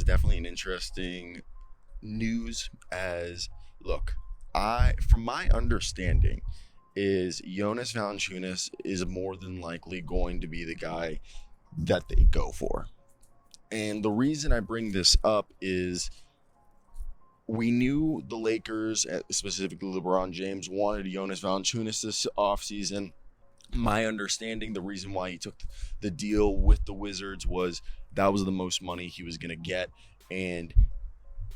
definitely an interesting news. As look, from my understanding, is Jonas Valanciunas is more than likely going to be the guy that they go for. And the reason I bring this up is we knew the Lakers, specifically LeBron James, wanted Jonas Valanciunas this offseason. My understanding, the reason why he took the deal with the Wizards was that was the most money he was going to get, and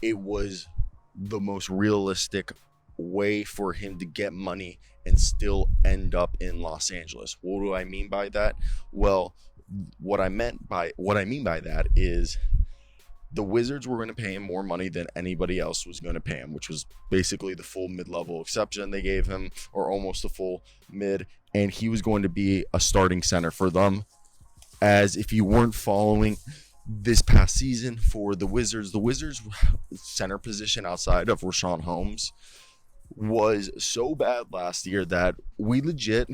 it was the most realistic way for him to get money and still end up in Los Angeles. What do I mean by that? Well, what I mean by that is the Wizards were going to pay him more money than anybody else was going to pay him, which was basically the full mid-level exception they gave him, or almost a full mid, and he was going to be a starting center for them. As if you weren't following this past season for the Wizards center position outside of Richaun Holmes was so bad last year that we legit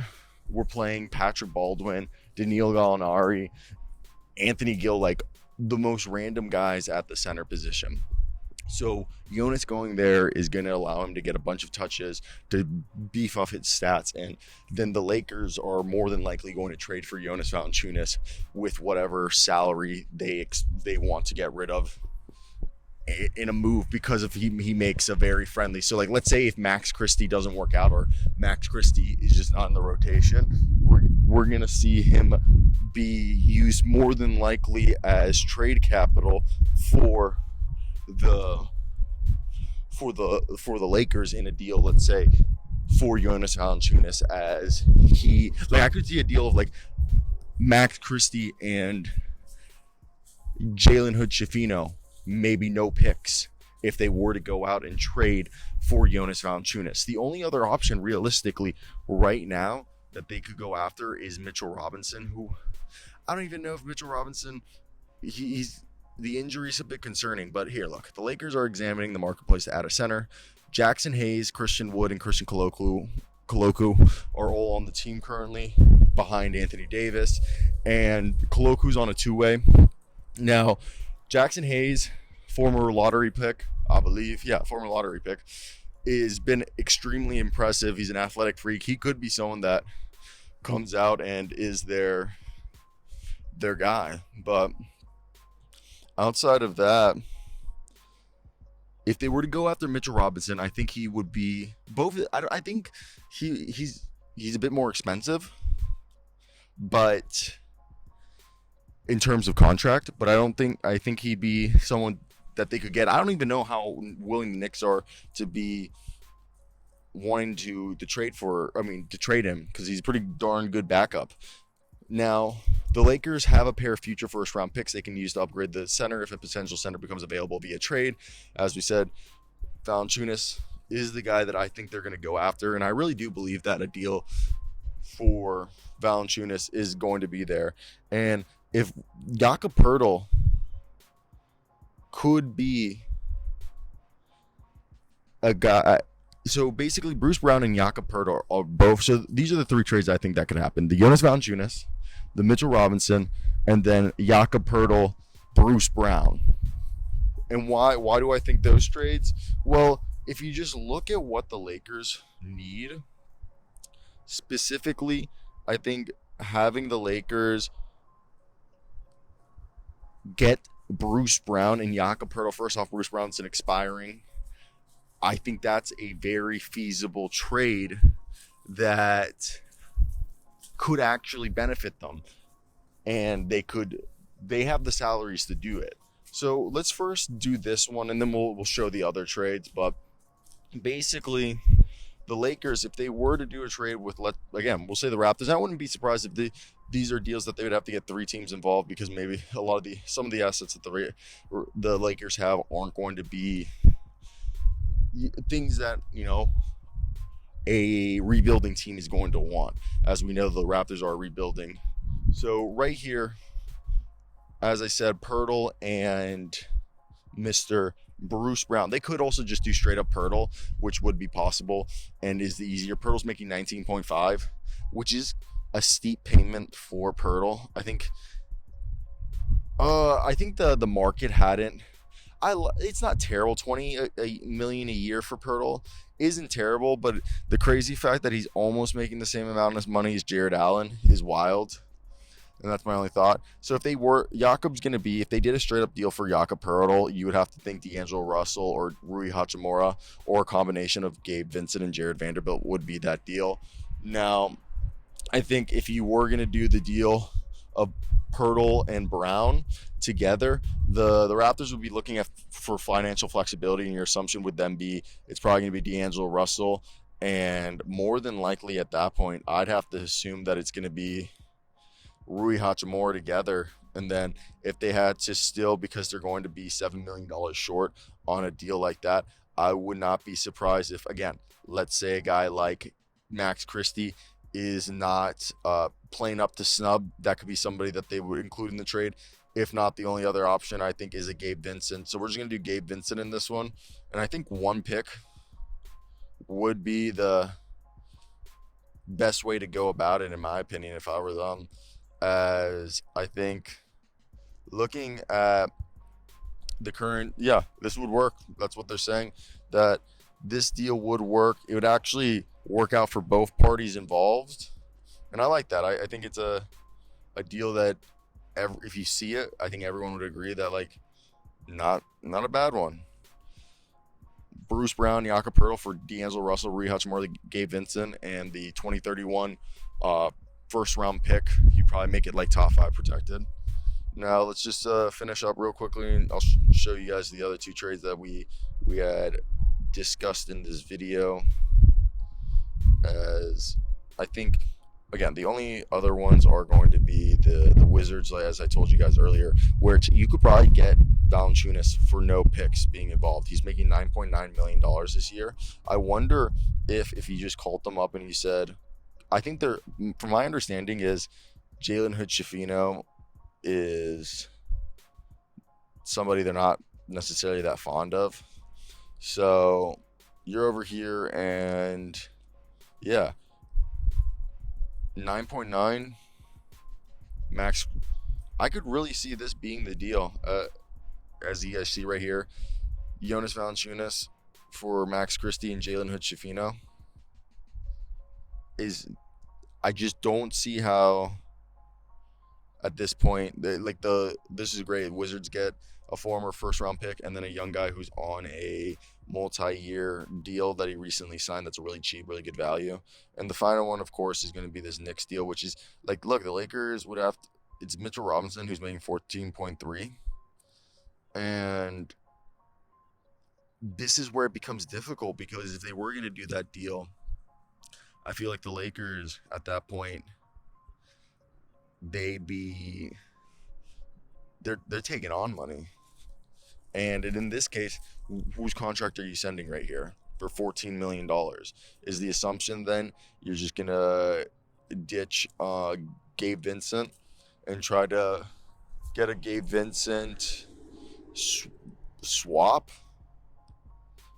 were playing Patrick Baldwin, Danilo Gallinari, Anthony Gill, like the most random guys at the center position. So Jonas going there is going to allow him to get a bunch of touches to beef up his stats, and then the Lakers are more than likely going to trade for Jonas Valanciunas with whatever salary they want to get rid of in a move, because if he makes a very friendly. So like, let's say if Max Christie doesn't work out, or Max Christie is just not in the rotation, we're going to see him be used more than likely as trade capital for the Lakers in a deal, let's say, for Jonas Valanciunas, as I could see a deal of like Max Christie and Jalen Hood-Schifino, maybe no picks, if they were to go out and trade for Jonas Valanciunas. The only other option realistically right now that they could go after is Mitchell Robinson, who I don't even know if Mitchell Robinson, he's the injury's a bit concerning. But here, look, the Lakers are examining the marketplace to add a center. Jaxson Hayes, Christian Wood, and Christian Koloko are all on the team currently behind Anthony Davis, and Koloku's on a two-way. Now, Jaxson Hayes, former lottery pick, I believe, former lottery pick, has been extremely impressive. He's an athletic freak. He could be someone that comes out and is their guy. But outside of that, if they were to go after Mitchell Robinson, I think he would be both. I think he's a bit more expensive, but in terms of contract, but I think he'd be someone that they could get. I don't even know how willing the Knicks are to be wanting to trade him, because he's a pretty darn good backup. Now, the Lakers have a pair of future first round picks they can use to upgrade the center if a potential center becomes available via trade. As we said, Valanciunas is the guy that I think they're going to go after, and I really do believe that a deal for Valanciunas is going to be there. And if Jakob Poeltl could be a guy, so basically Bruce Brown and Jakob Poeltl are both. So these are the three trades I think that could happen: the Jonas Valanciunas, the Mitchell Robinson, and then Jakob Poeltl, Bruce Brown. And why do I think those trades? Well, if you just look at what the Lakers need, specifically, I think having the Lakers get Bruce Brown and Jakob Poeltl. First off, Bruce Brown's expiring. I think that's a very feasible trade that could actually benefit them, and they have the salaries to do it. So let's first do this one, and then we'll show the other trades. But basically, the Lakers, if they were to do a trade with, we'll say the Raptors, I wouldn't be surprised if these are deals that they would have to get three teams involved, because maybe some of the assets that the Lakers have aren't going to be things that, a rebuilding team is going to want. As we know, the Raptors are rebuilding. So right here, as I said, Poeltl and Mr. Bruce Brown. They could also just do straight up Poeltl, which would be possible and is the easier. Poeltl's making 19.5, which is a steep payment for Poeltl. I think the market hadn't It's not terrible. 20 a million a year for Pirtle isn't terrible, but the crazy fact that he's almost making the same amount of money as Jared Allen is wild. And that's my only thought. So if if they did a straight up deal for Jakob Pertl, you would have to think D'Angelo Russell or Rui Hachimura or a combination of Gabe Vincent and Jared Vanderbilt would be that deal. Now, I think if you were going to do the deal of Pirtle and Brown together, the Raptors would be looking at for financial flexibility, and your assumption would then be it's probably going to be D'Angelo Russell, and more than likely at that point, I'd have to assume that it's going to be Rui Hachimura together. And then if they had to still, because they're going to be $7 million short on a deal like that, I would not be surprised if, again, let's say a guy like Max Christie is not playing up to snub. That could be somebody that they would include in the trade. If not, the only other option I think is a Gabe Vincent. So we're just going to do Gabe Vincent in this one. And I think one pick would be the best way to go about it, in my opinion, if I were them. As I think looking at the current, this would work. That's what they're saying, that this deal would work. It would actually work out for both parties involved. And I like that. I think it's a deal that if you see it, I think everyone would agree that, like, not a bad one. Bruce Brown, Jakob Pertl for D'Angelo Russell, Rui Hachimura, Gabe Vincent, and the 2031 first round pick. You probably make it like top 5 protected. Now let's just finish up real quickly, and I'll show you guys the other two trades that we had discussed in this video. As I think, again, the only other ones are going to be the Wizards, as I told you guys earlier, where you could probably get Valanciunas for no picks being involved. He's making $9.9 million this year. I wonder if you just called them up and you said, I think from my understanding, is Jalen Hood-Schifino is somebody they're not necessarily that fond of. So you're over here, and 9.9 max. I could really see this being the deal. As you guys see right here, Jonas Valanciunas for Max Christie and Jalen Hood-Schifino. I just don't see how at this point this is great. Wizards get a former first round pick and then a young guy who's on a multi-year deal that he recently signed that's a really cheap, really good value. And the final one, of course, is going to be this Knicks deal, which is like, look, the Lakers would have to, it's Mitchell Robinson who's making 14.3, and this is where it becomes difficult, because if they were going to do that deal, I feel like the Lakers at that point, they're taking on money. And in this case, whose contract are you sending right here for $14 million? Is the assumption then you're just going to ditch Gabe Vincent and try to get a Gabe Vincent swap?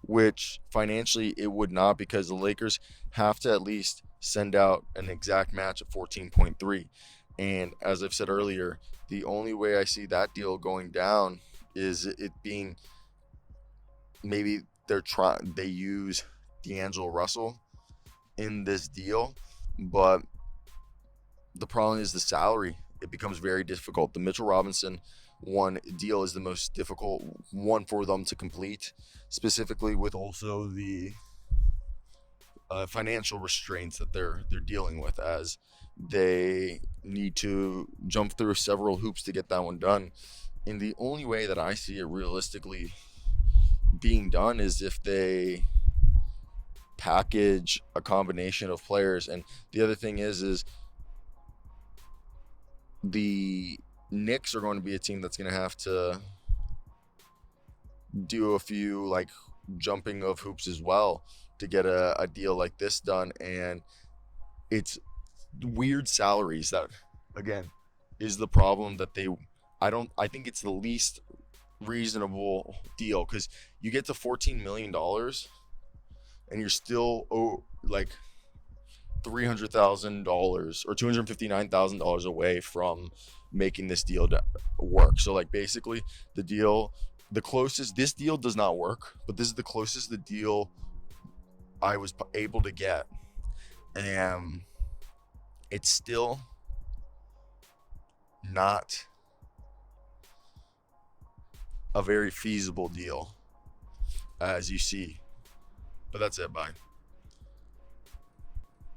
Which financially it would not, because the Lakers have to at least send out an exact match of 14.3. And as I've said earlier, the only way I see that deal going down is it being maybe they use D'Angelo Russell in this deal, but the problem is the salary. It becomes very difficult. The Mitchell Robinson deal is the most difficult one for them to complete, specifically with also the financial restraints that they're dealing with, as they need to jump through several hoops to get that one done. And the only way that I see it realistically being done is if they package a combination of players. And the other thing is the Knicks are going to be a team that's going to have to do a few like jumping of hoops as well to get a deal like this done. And it's weird salaries that, again, is the problem that I think it's the least reasonable deal, because you get to $14 million and you're still like $300,000 or $259,000 away from making this deal work. So like basically the deal the closest, this deal does not work, but this is the closest the deal I was able to get. And it's still not a very feasible deal, as you see. But that's it. Bye.